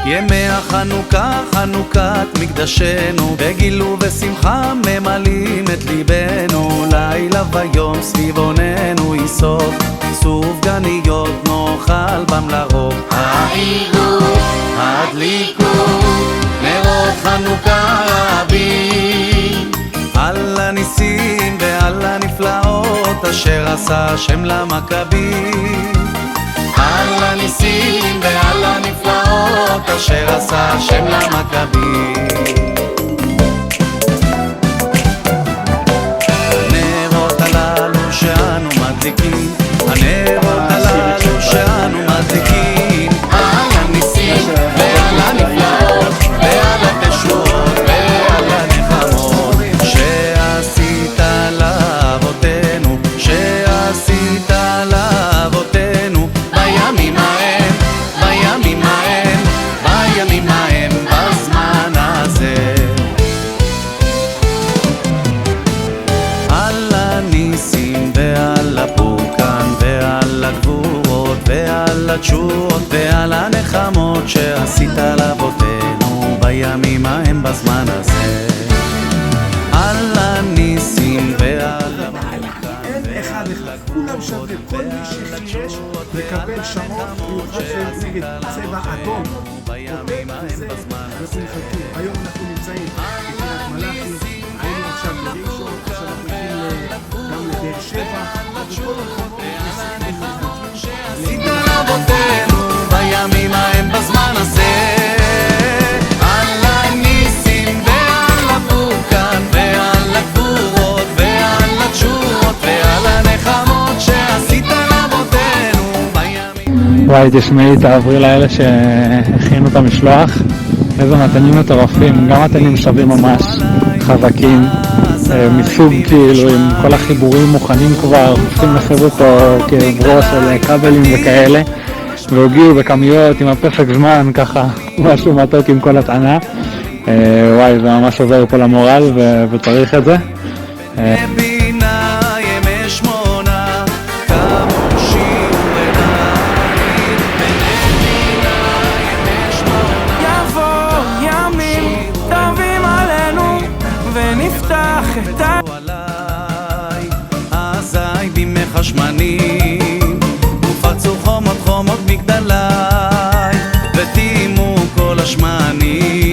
ימי החנוכה, חנוכת מקדשנו, בגילו ושמחה ממלאים את ליבנו. לילה ויום סביב עוננו יסוף, סוף גניות נאכל בם לרוב. העירו, הדליקו, נרות חנוכה רבים, על הניסים ועל הנפלאות אשר עשה השם למכבים. על הניסים ועל הנפלאות אשר עשה השם למכבים. הנרות הללו שאנו מדליקים, הנרות הללו שאנו מדליקים, על הניסים ועל הנפלאות ועל התשועות ועל הנחמות שעשית לאבותינו, שעשית לאבותינו בימים ההם, בימים ההם, בימים ההם, בזמן הזה. על הניסים ועל הפורקן ועל הגבורות ועל התשועות ועל הנחמות שעשית לאבותינו בימים ההם, בזמן הזה. על הניסים ועל אין אחד אחד, כולם שווה, כל מי שחירש לקבל שעות מיוחד של נגד צבע אדום. היום אנחנו נמצאים בקריית מלאכי, היינו עכשיו בראשון, עכשיו אנחנו הולכים גם לבאר שבע, וכל מקומות שעשית לאבותינו בימים ההם, בזמן הזה. על הניסים ועל הפורקן ועל הגבורות ועל התשועות ועל הנחמות שעשית לאבותינו בימים. וואי, תשמעי, תעברי לאלה שהכינו את המשלוח, איזה מתנים מטורפים, גם מתנים שווים ממש חזקים, מסוג כאילו עם כל החיבורים מוכנים כבר, צריכים לחבר אותו כברוא של כבלים וכאלה, והגיעו בכמיות עם הפסק זמן, ככה משהו מתוק עם כל הטענה. וואי, זה ממש עובר פה למורל וצריך את זה. אזי בימי חשמנים ופרצו חומות חומות מגדלי, ותימו כל השמנים.